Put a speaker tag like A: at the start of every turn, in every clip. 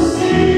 A: See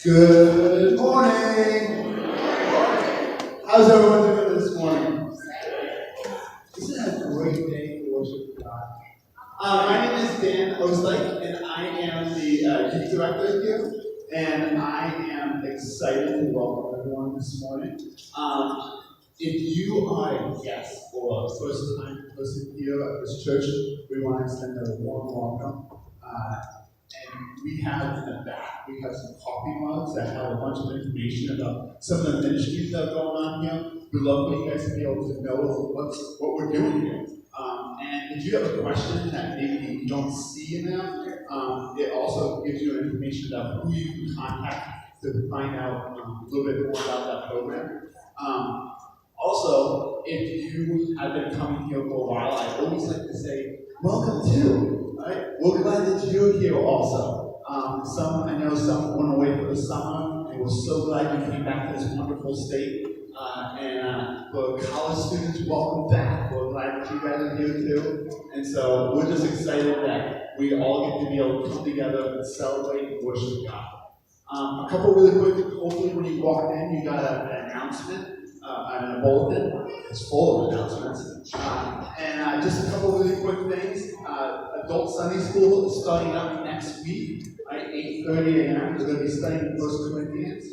A: Good morning. How's everyone doing this morning? Isn't it a great day to worship God? My name is Dan Osteich, and I am the youth director here, and I am excited to welcome everyone this morning. If you are a guest or a first-time person here at this church, we want to extend a warm welcome. And we have in the back, we have some coffee mugs that have a bunch of information about some of the ministries that are going on here. We'd love for you guys to be able to know what we're doing here. And if you have a question that maybe you don't see in there, it also gives you information about who you can contact to find out a little bit more about that program. Also, if you have been coming here for a while, I always like to say, welcome to, right? We're glad that you're here also. I know some went away for the summer, and we're so glad you came back to this wonderful state. And for college students, welcome back. We're glad that you guys are here too. And so we're just excited that we all get to be able to come together and celebrate and worship God. A couple really quick, hopefully when you walked in, you got an announcement. And a bulletin. It's full of announcements. And just a couple of really quick things. Adult Sunday School is starting up next week, right? 8:30 a.m. We're going to be studying 1 Corinthians.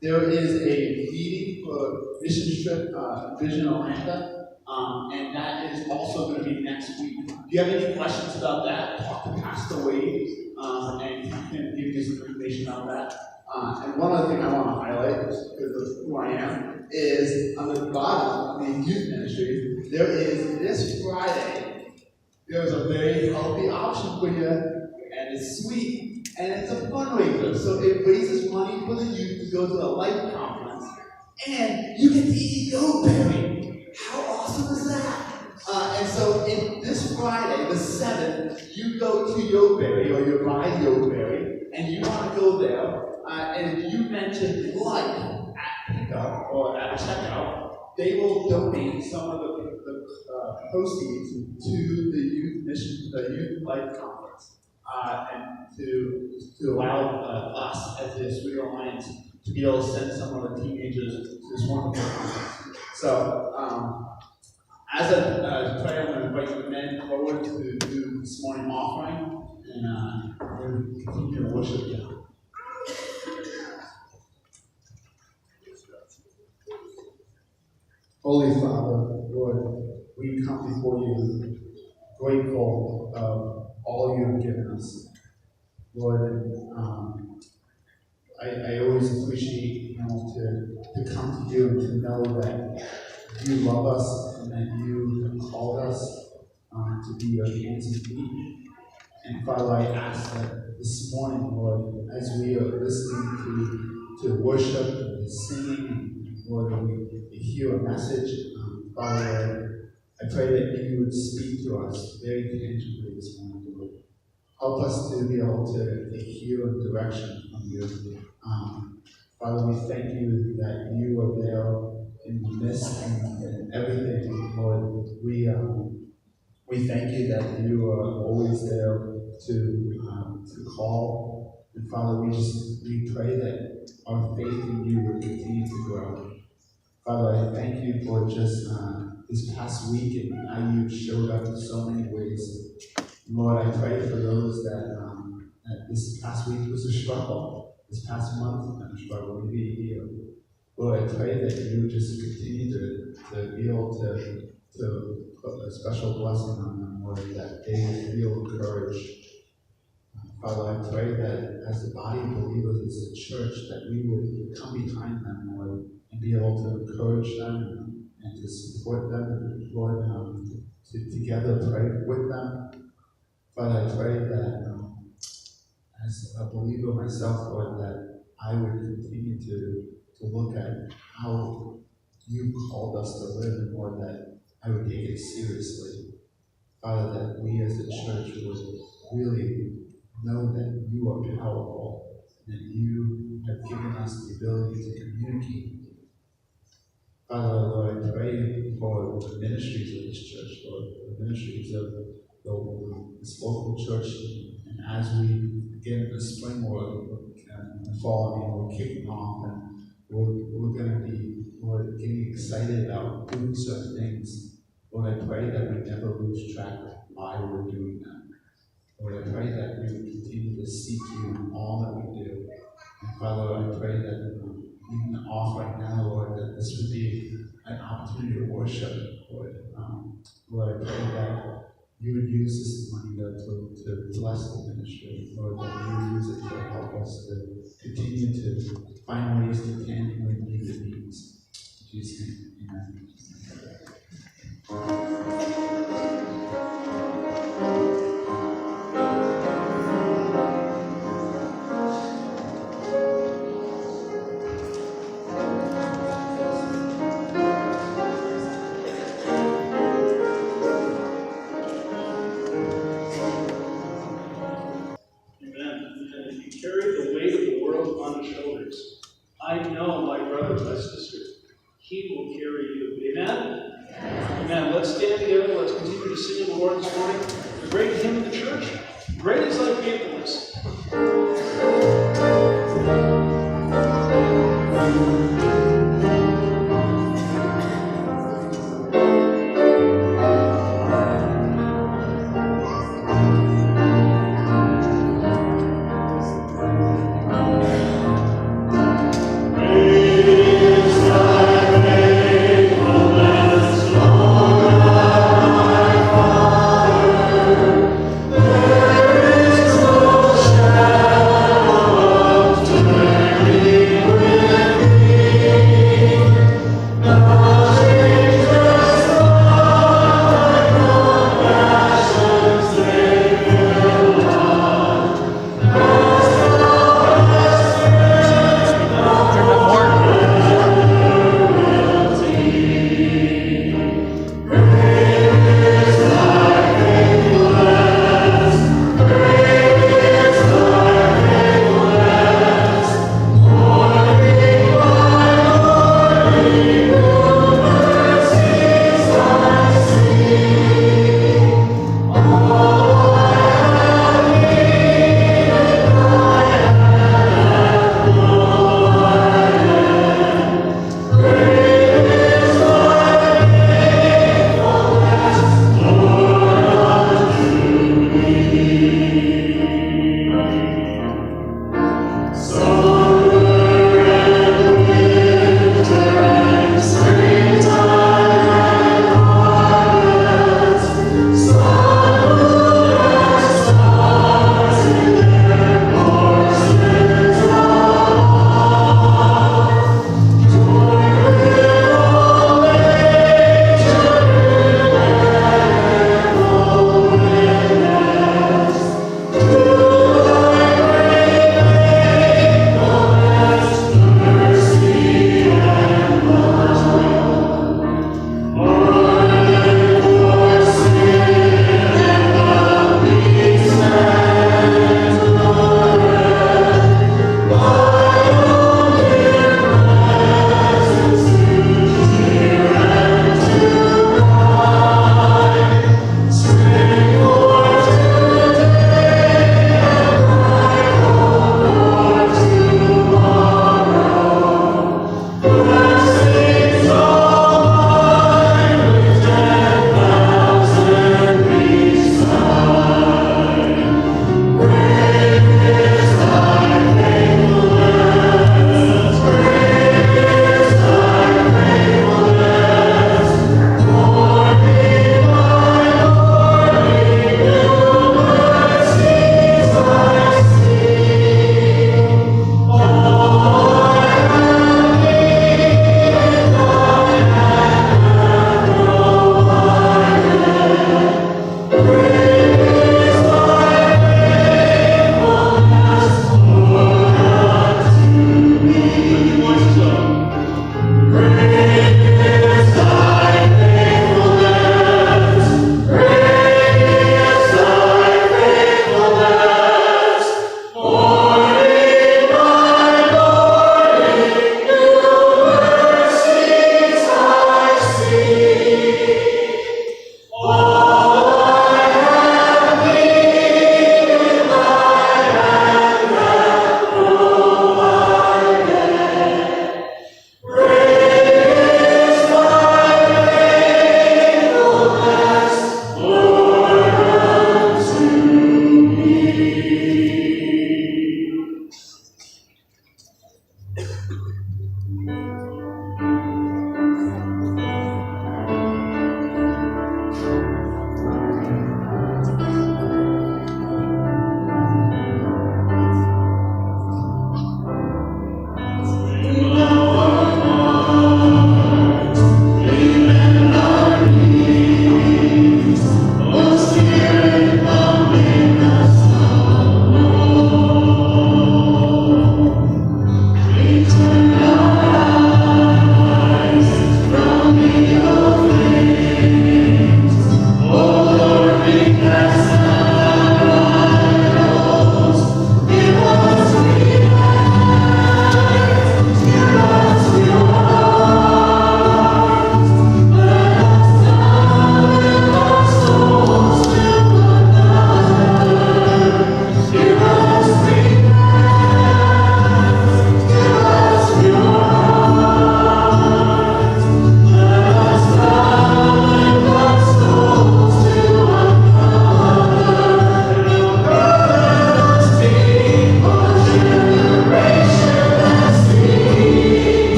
A: There is a meeting for Mission Trip Vision Atlanta, and that is also going to be next week. If you have any questions about that, talk to Pastor Wade, and he can give you some information on that. And one other thing I want to highlight, just because of who I am, is on the bottom of the youth ministry, there is this Friday, there's a very healthy option for you, and it's sweet, and it's a fundraiser. So it raises money for the youth to go to a life conference, and you get to eat Yo-Berry. How awesome is that? And so this Friday, the 7th, you go to Yo-Berry, or you buy Yo-Berry, and you want to go there. And if you mention like at pickup or at checkout, they will donate some of the proceeds to the youth mission, the youth life conference, and to allow us as the Israel Alliance to be able to send some of the teenagers to this wonderful conference. So, as a prayer, I'm going to invite the men forward to do this morning offering, and we'll continue to worship God. Holy Father, Lord, we come before you grateful of all you have given us. Lord, I always appreciate to come to you and to know that you love us and that you have called us to be your hands and feet. And Father, I ask that this morning, Lord, as we are listening to worship and to singing, Lord, we hear a message. Father, I pray that you would speak to us very tangibly this morning, Lord. Help us to be able to hear direction from you. Father, we thank you that you are there in the midst and everything, Lord. We thank you that you are always there to call. And Father, we pray that our faith in you will continue to grow. Father, I thank you for just this past week and how you showed up in so many ways. Lord, I pray for those that this past week was a struggle. This past month has been a struggle, maybe a year. Lord, I pray that you would just continue to be able to put a special blessing on them, Lord, that they would feel encouraged. Father, I pray that as the body of believers, as a church, that we would come behind them, Lord, and be able to encourage them and to support them, Lord, to together pray with them. Father, I pray that as a believer myself, Lord, that I would continue to look at how you called us to live, and Lord, that I would take it seriously. Father, that we as a church would really know that you are powerful, and that you have given us the ability to communicate. Father, Lord, I pray for the ministries of this church, Lord, the ministries of this local church, and as we again in the spring or in the fall, we're kicking off, and we're going to be, we're getting excited about doing certain things. Lord, I pray that we never lose track of why we're doing that. Lord, I pray that we would continue to seek you in all that we do. And Father, I pray that even off right now, Lord, that this would be an opportunity to worship, Lord. Lord, I pray that you would use this money to bless the ministry, Lord, that you would use it to help us to continue to find ways to tangibly meet the needs. In Jesus' name, amen.
B: I know my brother, my sister, he will carry you. Amen? Amen. Let's stand together. Let's continue to sing the Lord this morning. The great hymn of the church. Great is thy faithfulness.
C: There is no shadow.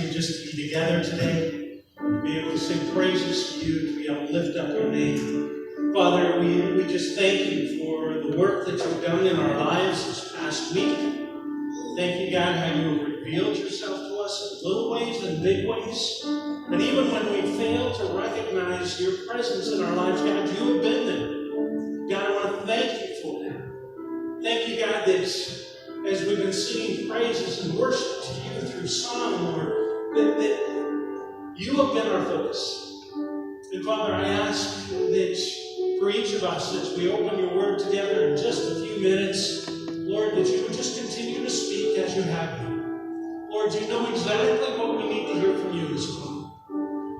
C: you just to be together today, to be able to sing praises to you, to be able to lift up your name. Father, we just thank you for the work that you've done in our lives this past week. Thank you, God, how you have revealed yourself to us in little ways and big ways. And even when we fail to recognize your presence in our lives, God, you have been there. God, I want to thank you for that. Thank you, God, that as we've been singing praises and worship to you through song, Lord, that you have been our focus. And Father, I ask that for each of us, as we open your word together in just a few minutes, Lord, that you would just continue to speak as you have been. Lord, you know exactly what we need to hear from you this morning.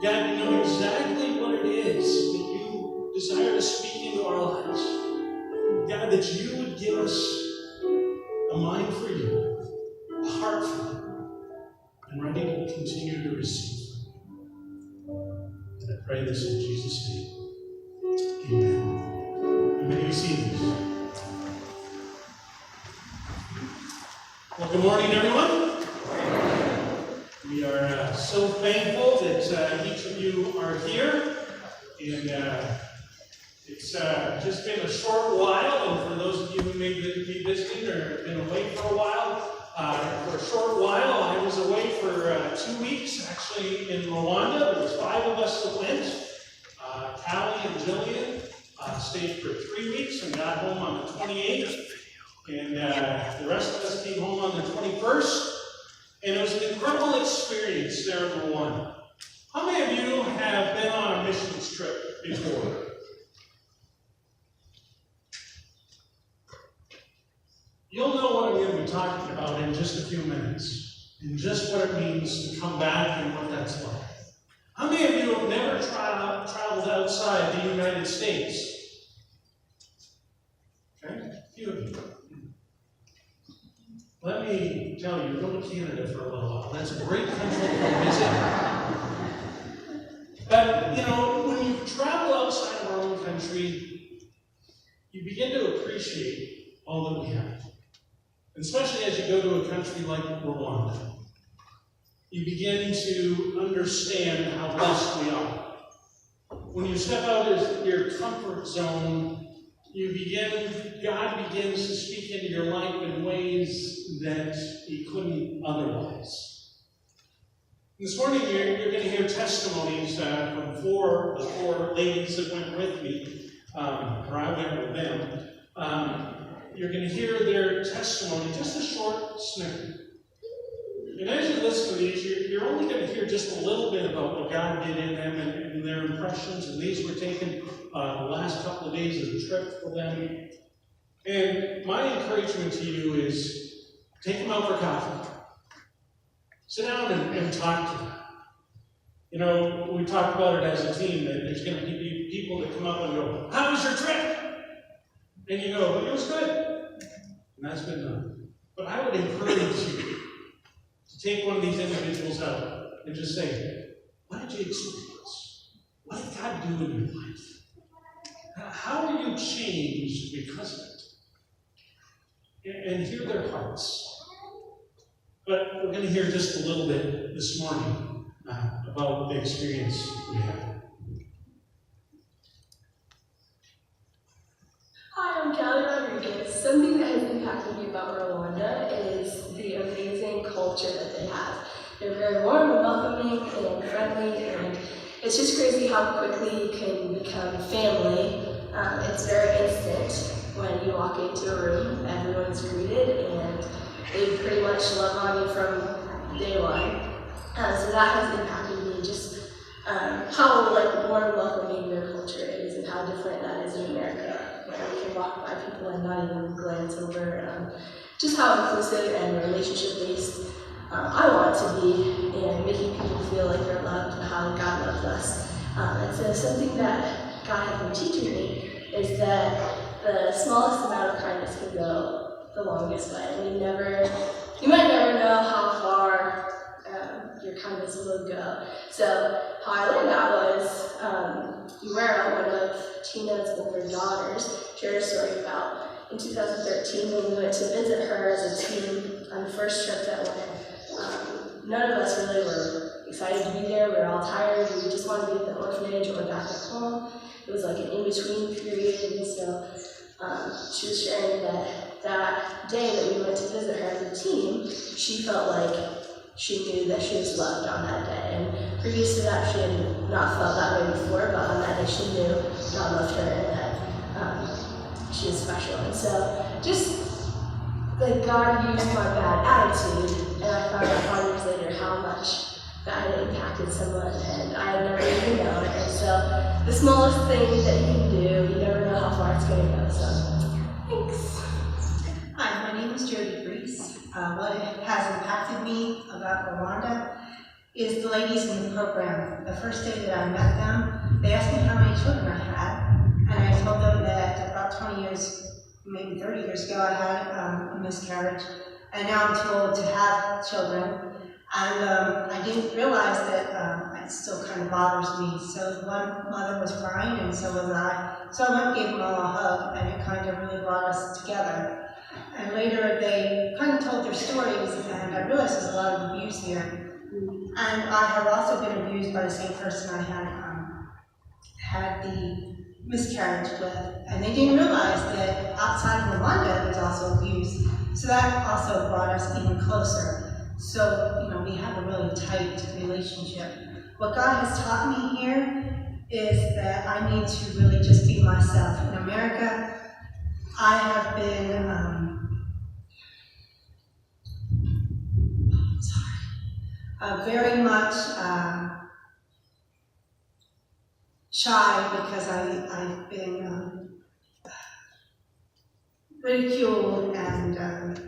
C: God, you know exactly what it is that you desire to speak into our lives. God, that you would give us a mind for you, a heart for you, and ready to continue to receive from you. And I pray this in Jesus' name. Amen. You may be seated. Well, good morning, everyone. We are so thankful that each of you are here. And it's just been a short while, and for those of you who may be visiting or been away for a while, for a short while, I was away for 2 weeks, actually, in Rwanda. There was 5 of us that went. Callie and Jillian stayed for 3 weeks and got home on the 28th. And the rest of us came home on the 21st. And it was an incredible experience there in Rwanda. How many of you have been on a missions trip before? You'll know what I'm going to be talking about in just a few minutes, and just what it means to come back and what that's like. How many of you have never traveled outside the United States? Okay, a few of you. Let me tell you, go to Canada for a little while. That's a great country to visit. But, you know, when you travel outside of our own country, you begin to appreciate all that we have. Especially as you go to a country like Rwanda. You begin to understand how blessed we are. When you step out of your comfort zone, God begins to speak into your life in ways that He couldn't otherwise. This morning, you're going to hear testimonies from the four ladies that went with me, or I went with them. You're going to hear their testimony, just a short snippet. And as you listen to these, you're only going to hear just a little bit about what God did in them and their impressions. And these were taken the last couple of days of the trip for them. And my encouragement to you is take them out for coffee. Sit down and talk to them. You know, we talked about it as a team that there's going to be people that come up and go, "How was your trip?" And you go, "It was good." And that's good enough. But I would encourage you to take one of these individuals out and just say, "What did you experience? What did God do in your life? How are you changed because of it?" And hear their hearts. But we're going to hear just a little bit this morning about the experience we had.
D: Hi, I'm Callie Rodriguez. Something that has impacted me about Rwanda is the amazing culture that they have. They're very warm and welcoming and friendly, and it's just crazy how quickly you can become family. It's very instant when you walk into a room, everyone's greeted, and they pretty much love on you from day one. So that has impacted me, just how warm and welcoming their culture is and how different that is in America, where we can walk by people and not even glance over. Just how inclusive and relationship-based I want to be, and making people feel like they're loved and how God loves us. And so something that God has been teaching me is that the smallest amount of kindness can go the longest way. You might never know how far your kindness will go. So how I learned that was Yumera, one of Tina's older daughters, shared a story about in 2013 when we went to visit her as a team on the first trip that went. none of us really were excited to be there. We were all tired. We just wanted to be at the orphanage or back at home. It was like an in-between period, and so she was sharing that day that we went to visit her as a team, she felt like she knew that she was loved on that day. And previous to that, she had not felt that way before, but on that day she knew God loved her and that she was special. And so just like God used my bad attitude, and I found out 5 years later how much God had impacted someone, and I had never even known. And so the smallest thing that you can do, you never know how far it's going to go. So thanks.
E: Hi, my name is Jody Brees. What has impacted me about Rwanda is the ladies in the program. The first day that I met them, they asked me how many children I had, and I told them that about 20 years, maybe 30 years ago, I had a miscarriage, and now I'm too old to have children. And I didn't realize that it still kind of bothers me. So one mother was crying, and so was I. So I went and gave them all a hug, and it kind of really brought us together. And later they kind of told their stories, and I realized there's a lot of abuse here. And I have also been abused by the same person I had the miscarriage with. And they didn't realize that outside of Rwanda there's also abuse. So that also brought us even closer. So, you know, we have a really tight relationship. What God has taught me here is that I need to really just be myself. In America, I have been very much shy because I've been ridiculed and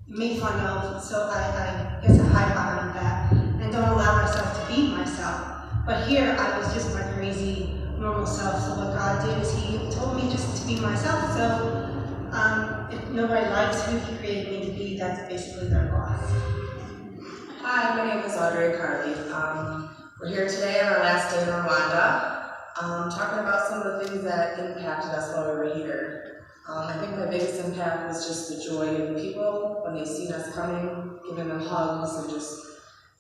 E: made fun of, so I guess I hide behind that and don't allow myself to be myself. But here I was just my crazy, normal self, so what God did is He told me just to be myself, so if nobody likes who He created me to be, that's basically their loss.
F: Hi, my name is Audrey Carly. We're here today on our last day in Rwanda, talking about some of the things that impacted us while we were here. I think my biggest impact was just the joy of the people when they seen us coming, giving them hugs, and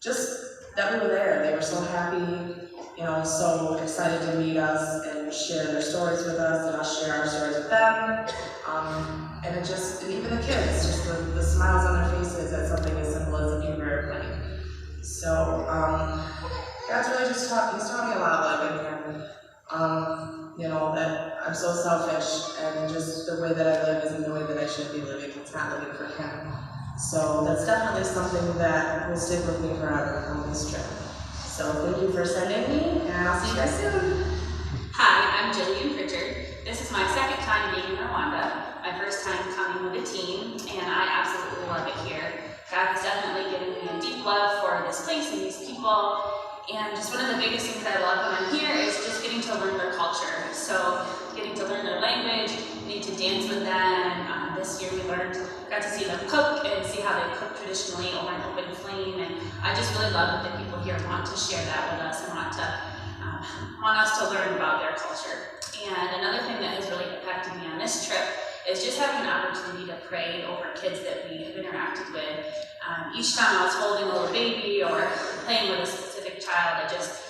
F: just that we were there. They were so happy, you know, so excited to meet us and share their stories with us, and us share our stories with them. And it just, and even the kids, just the smiles on their faces at something as simple as a paper airplane. So, God's really just He's taught me a lot living here. You know, that I'm so selfish, and just the way that I live isn't the way that I should be living. It's not living for Him. So that's definitely something that will stick with me forever on this trip. So thank you for sending me, and I'll see you guys soon.
G: Hi, I'm Jillian Pritchard. This is my second time being in Rwanda, my first time coming with a team, and I absolutely love it here. God has definitely given me a deep love for this place and these people, and just one of the biggest things that I love when I'm here is just getting to learn their culture. So getting to learn their language, getting to dance with them. This year we got to see them cook and see how they cook traditionally over an open flame, and I just really love that the people here want to share that with us and want us to learn about their culture. And another thing that has really impacted me on this trip is just having an opportunity to pray over kids that we have interacted with. Each time I was holding a little baby or playing with a specific child, I just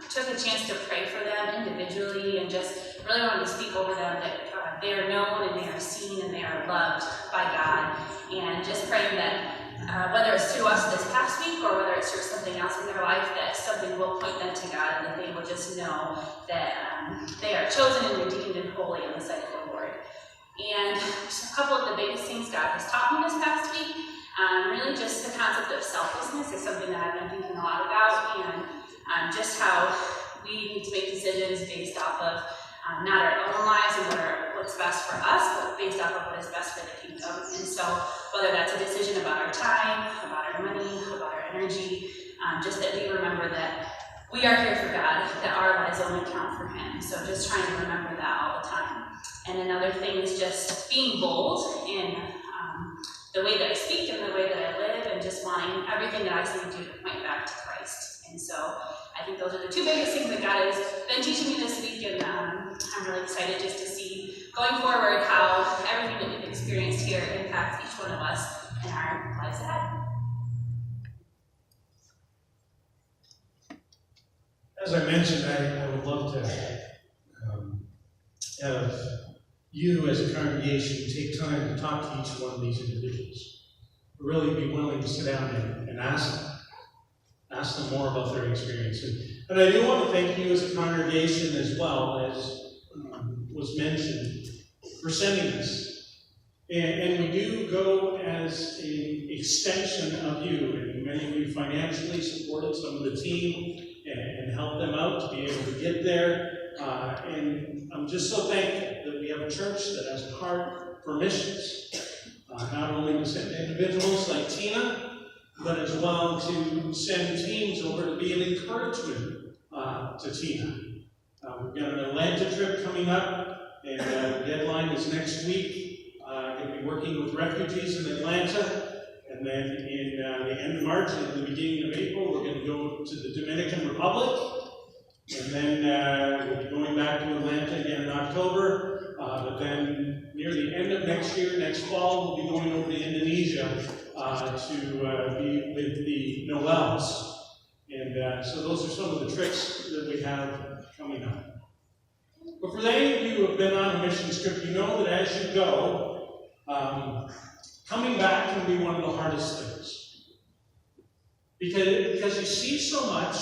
G: took a chance to pray for them individually and just really wanted to speak over them that they are known and they are seen and they are loved by God. And just praying that whether it's through us this past week or whether it's through something else in their life, that something will point them to God and that they will just know that they are chosen and redeemed and holy in the sight of the Lord. And just a couple of the biggest things God has taught me this past week, really just the concept of selflessness is something that I've been thinking a lot about, and just how we need to make decisions based off of not our own lives and what's best for us, but based off of what is best for the kingdom. And so whether that's a decision about our time, about our money, about our energy, just that we remember that we are here for God, that our lives only count for Him. So just trying to remember that all the time. And another thing is just being bold in the way that I speak and the way that I live, and just wanting everything that I say to do to point back to Christ. And so I think those are the two biggest things that God has been teaching me this week, and I'm really excited just to see going forward how everything that we've experienced here impacts each one of us in our lives ahead.
C: As I mentioned, I would love to have you as a congregation take time to talk to each one of these individuals. Really be willing to sit down and ask them more about their experience. And I do want to thank you as a congregation as well, as was mentioned, for sending us. And we do go as an extension of you, and many of you financially supported some of the team and helped them out to be able to get there. And I'm just so thankful that we have a church that has a heart for missions, not only to send individuals like Tina, but as well to send teams over to be an encouragement to Tina. We've got an Atlanta trip coming up, and the deadline is next week. Going to be working with refugees in Atlanta, and then in the end of March and the beginning of April, we're going to go to the Dominican Republic, and then we'll be going back to Atlanta again in October, but then near the end of next year, next fall, we'll be going over to Indonesia to be with the Noels. And so those are some of the trips that we have coming up. But for any of you who have been on a mission trip, you know that as you go, coming back can be one of the hardest things. Because you see so much,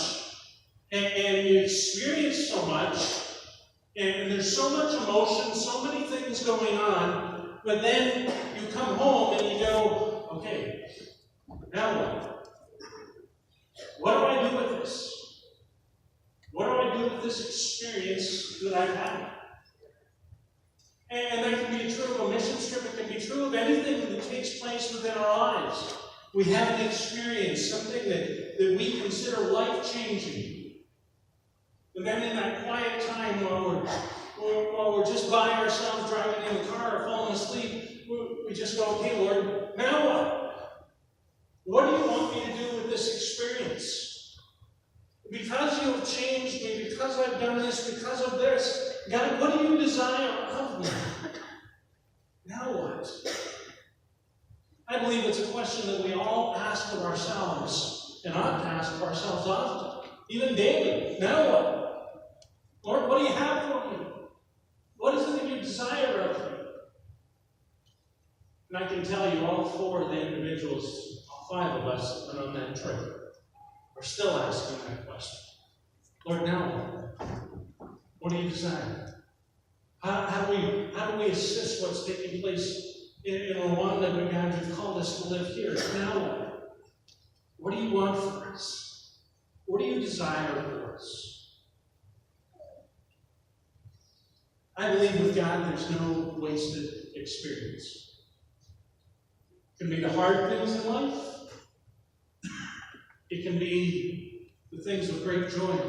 C: and you experience so much, and there's so much emotion, so many things going on, but then you come home and you go, okay, now what? What do I do with this? What do I do with this experience that I've had? And that can be true of a mission trip, it can be true of anything that takes place within our lives. We have an experience, something that we consider life-changing. And then in that quiet time while we're just by ourselves driving in the car or falling asleep, we just go, okay, Lord, now what? What do you want me to do with this experience? Because you have changed me, because I've done this, because of this, God, what do you desire of me? Now what? I believe it's a question that we all ask of ourselves, and ought to ask of ourselves often, even daily. Now what? Lord, what do you have for me? What is it that you desire of me? And I can tell you, all four of the individuals, all five of us that went on that trip, are still asking that question. Lord, now what? What do you desire? How do we assist what's taking place in Rwanda? God, you've called us to live here. Now what? What do you want for us? What do you desire for us? I believe with God there's no wasted experience. It can be the hard things in life. It can be the things of great joy.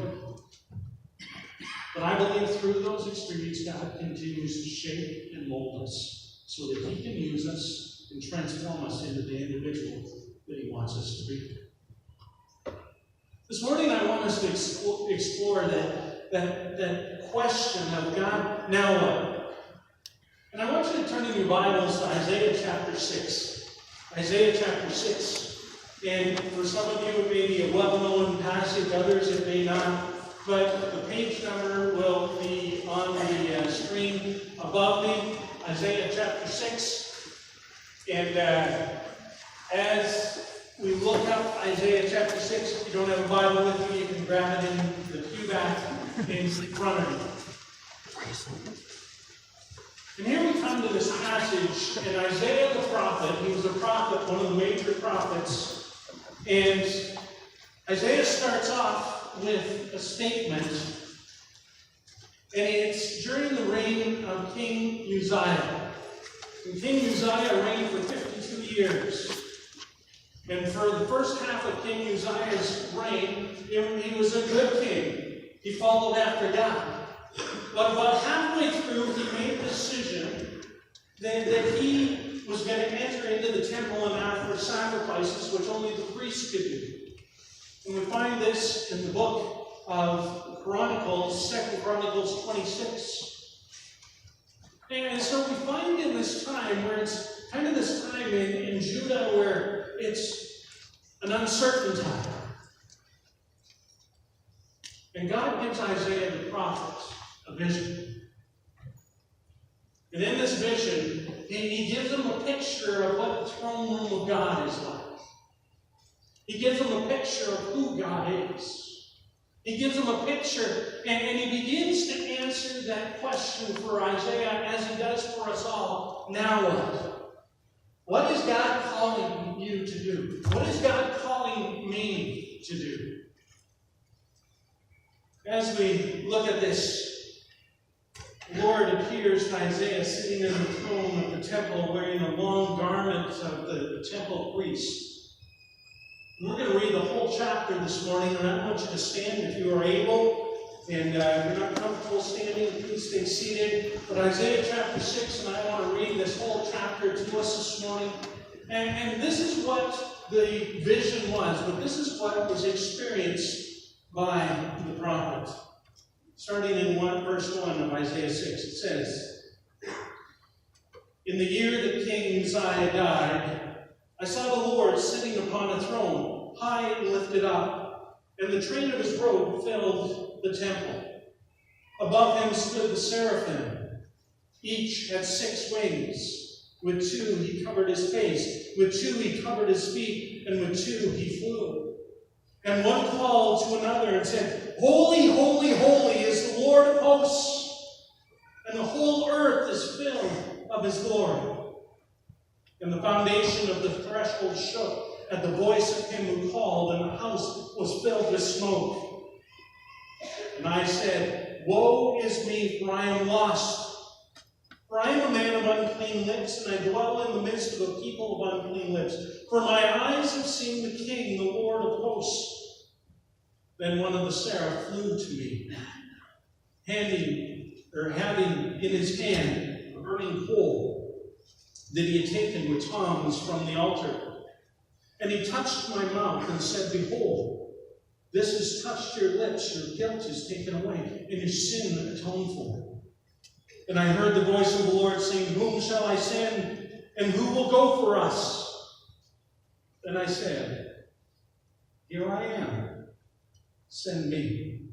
C: But I believe through those experiences, God continues to shape and mold us so that He can use us and transform us into the individual that He wants us to be. This morning, I want us to explore that question of God, now what? And I want you to turn in your Bibles to Isaiah chapter 6. Isaiah chapter 6. And for some of you, it may be a well-known passage, others it may not. But the page number will be on the screen above me, Isaiah chapter 6. And as we look up Isaiah chapter 6, if you don't have a Bible with you, you can grab it in the pew back in front of you. And here we come to this passage, and Isaiah the prophet, he was a prophet, one of the major prophets, and Isaiah starts off with a statement, and it's during the reign of King Uzziah. And King Uzziah reigned for 52 years. And for the first half of King Uzziah's reign, he was a good king. He followed after God. But about halfway through, he made the decision that he was going to enter into the temple and offer sacrifices, which only the priests could do. And we find this in the book of Chronicles, 2 Chronicles 26. And so we find in this time where it's kind of this time in Judah where it's an uncertain time. And God gives Isaiah the prophet a vision. And in this vision, he gives him a picture of what the throne room of God is like. He gives him a picture of who God is. He gives him a picture, and he begins to answer that question for Isaiah as he does for us all. Now what? What is God calling you to do? What is God calling me to do? As we look at this, the Lord appears to Isaiah sitting in the throne of the temple wearing a long garment of the temple priest. And we're going to read the whole chapter this morning, and I want you to stand if you are able. And if you're not comfortable standing, please stay seated. But Isaiah chapter 6, and I want to read this whole chapter to us this morning. And this is what the vision was, but this is what was experienced by the prophet. Starting in verse 1 of Isaiah 6, it says, "In the year that King Uzziah died, I saw the Lord sitting upon a throne, high and lifted up, and the train of his robe filled the temple. Above him stood the seraphim. Each had 6 wings. With 2 he covered his face, with 2 he covered his feet, and with 2 he flew. And one called to another and said, Holy, holy, holy is the Lord of hosts, and the whole earth is filled of his glory. And the foundation of the threshold shook at the voice of him who called, and the house was filled with smoke. And I said, Woe is me, for I am lost. For I am a man of unclean lips, and I dwell in the midst of a people of unclean lips. For my eyes have seen the King, the Lord of hosts. Then one of the seraphs flew to me, having in his hand a burning coal that he had taken with tongs from the altar. And he touched my mouth and said, Behold, this has touched your lips, your guilt is taken away, and your sin atoned for. And I heard the voice of the Lord saying, Whom shall I send, and who will go for us? Then I said, Here I am. Send me.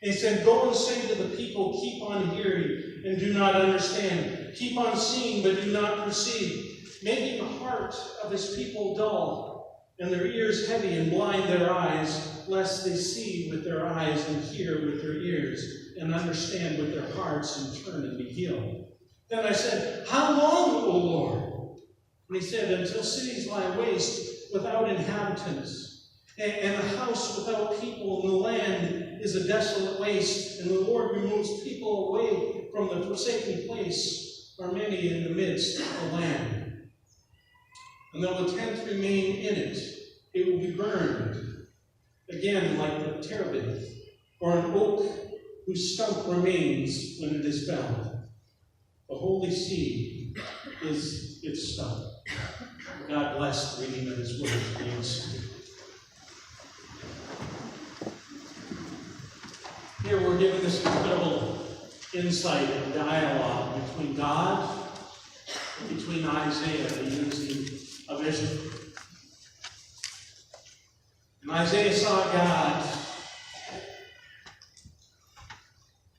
C: And he said, Go and say to the people, keep on hearing and do not understand. Keep on seeing, but do not perceive. Making the heart of his people dull, and their ears heavy, and blind their eyes, lest they see with their eyes, and hear with their ears, and understand with their hearts, and turn and be healed. Then I said, How long, O Lord? And he said, Until cities lie waste without inhabitants, and a house without people, and the land is a desolate waste, and the Lord removes people away from the forsaken place, are many in the midst of the land. And though a tenth remain in it, it will be burned, again like the terebinth, or an oak whose stump remains when it is felled. The holy seed is its stump." God bless the reading of his word. Please. Here we're given this incredible insight and dialogue between God and between Isaiah using a vision. And Isaiah saw God,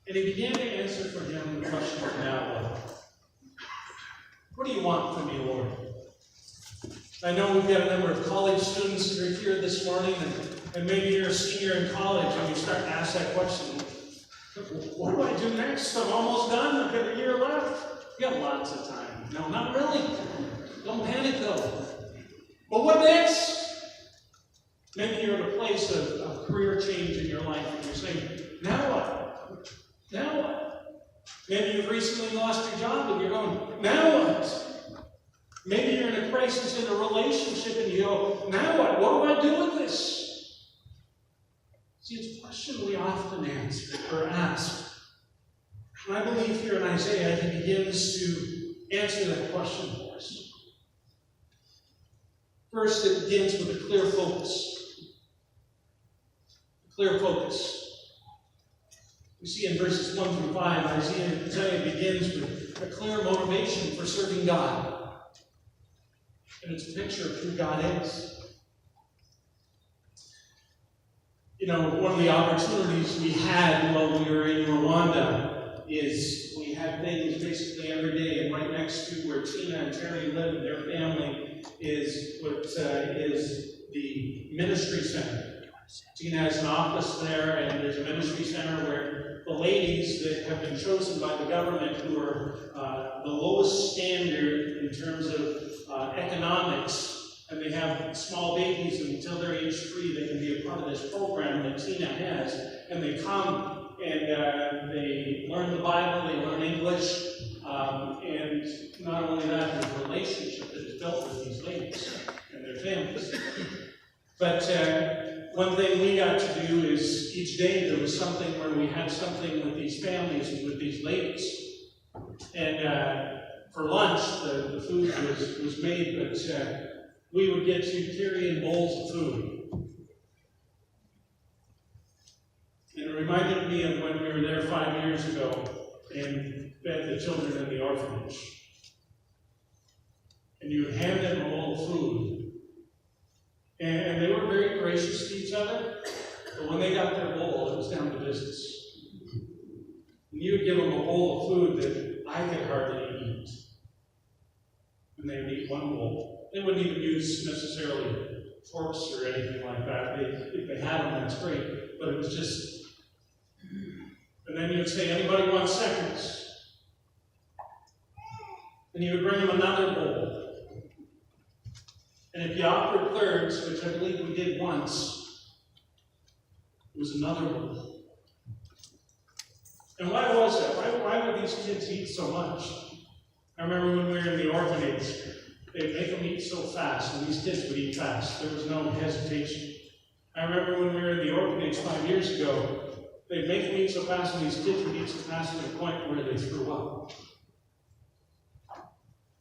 C: and he began to answer for him the question of now what do you want from me, Lord? I know we've got a number of college students that are here this morning, and maybe you're a senior in college and you start to ask that question. What do I do next? I'm almost done. I've got a year left. You got lots of time. No, not really. Don't panic though. But what next? Maybe you're at a place of career change in your life and you're saying, now what? Now what? Maybe you've recently lost your job and you're going, now what? Maybe you're in a crisis in a relationship and you go, now what? What do I do with this? See, it's a question we often ask. And I believe here in Isaiah, he begins to answer that question for us. First, it begins with a clear focus. A clear focus. We see in verses 1 through 5, Isaiah begins with a clear motivation for serving God. And it's a picture of who God is. One of the opportunities we had while we were in Rwanda is we had things basically every day, and right next to where Tina and Terry live and their family is what is the ministry center. Tina has an office there, and there's a ministry center where the ladies that have been chosen by the government who are the lowest standard in terms of economics, and they have small babies until they're age 3, they can be a part of this program that Tina has, and they come and they learn the Bible, they learn English, and not only that, there's a relationship that is built with these ladies and their families. But one thing we got to do is each day there was something where we had something with these families and with these ladies. And for lunch, the food was made, but we would get to carry in bowls of food. And it reminded me of when we were there 5 years ago and fed the children in the orphanage. And you would hand them a bowl of food. And they were very gracious to each other, but when they got their bowl, it was down to business. And you would give them a bowl of food that I could hardly eat. And they would eat one bowl. They wouldn't even use necessarily forks or anything like that. If they had them, that's great. But it was just... And then you would say, anybody want seconds? And you would bring them another bowl. And if you offered thirds, which I believe we did once, it was another bowl. And why was that? Why would these kids eat so much? I remember when we were in the orphanage, they'd make them eat so fast, and these kids would eat fast. There was no hesitation. I remember when we were in the orphanage 5 years ago, they'd make them eat so fast, and these kids would eat so fast to the point where they threw up.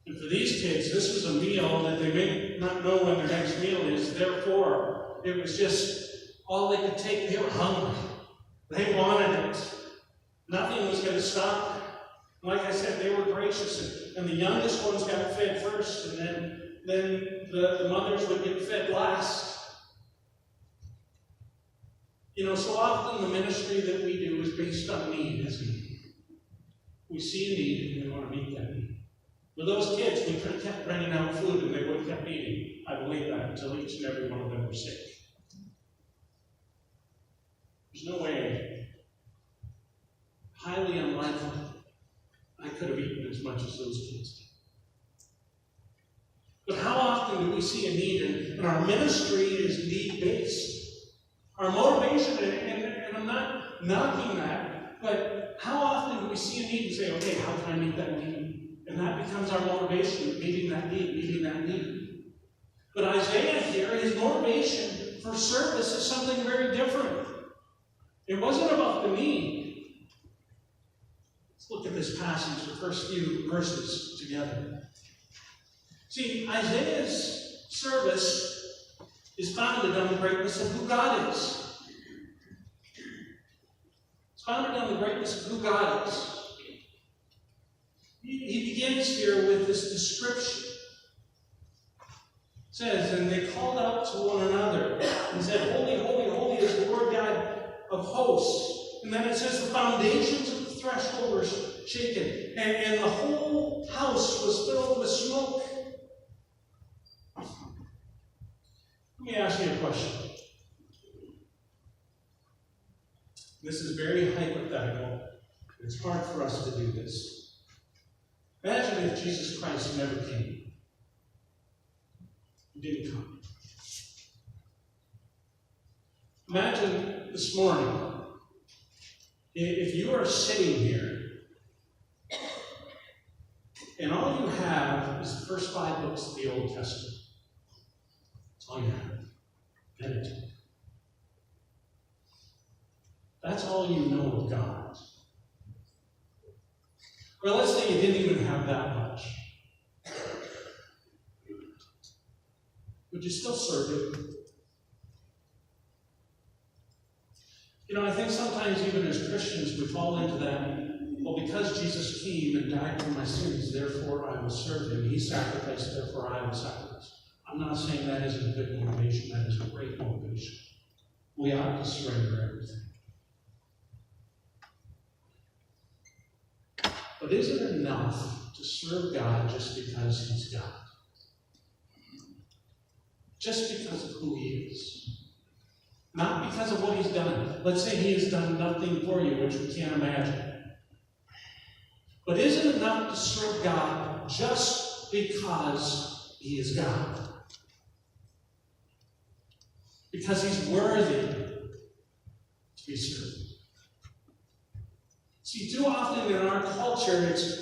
C: And for these kids, this was a meal that they may not know when their next meal is. Therefore, it was just all they could take. They were hungry. They wanted it. Nothing was going to stop them. Like I said, they were gracious. And the youngest ones got fed first, and then the mothers would get fed last. So often the ministry that we do is based on need, isn't it? We see a need, and we want to meet that need. With those kids, we could have kept running out of food and they would have kept eating. I believe that until each and every one of them were sick. There's no way, highly unlikely, I could have eaten as much as those kids did. But how often do we see a need, and our ministry is need-based? Our motivation, and I'm not knocking that, but how often do we see a need and say, okay, how can I meet that need? And that becomes our motivation, meeting that need. But Isaiah here, his motivation for service is something very different. It wasn't about the need. Let's look at this passage, the first few verses together. See, Isaiah's service is founded on the greatness of who God is. It's founded on the greatness of who God is. He begins here with this description. It says, and they called out to one another and said, holy, holy, holy is the Lord God of hosts. And then it says the foundations of the threshold were shaken, and the whole house was filled with smoke. Let me ask you a question. This is very hypothetical. It's hard for us to do this. Imagine if Jesus Christ never came. He didn't come. Imagine this morning, if you are sitting here, and all you have is the first 5 books of the Old Testament. That's all you have. Meditate. That's all you know of God. Well, let's say you didn't even have that much. Would you still serve Him? I think sometimes even as Christians we fall into that, well, because Jesus came and died for my sins, therefore I will serve Him. He sacrificed, therefore I will sacrifice. I'm not saying that isn't a good motivation. That is a great motivation. we ought to surrender everything. But is it enough to serve God just because He's God? Just because of who He is. Not because of what He's done. Let's say He has done nothing for you, which we can't imagine. But is it enough to serve God just because He is God? Because He's worthy to be served. See, too often in our culture, it's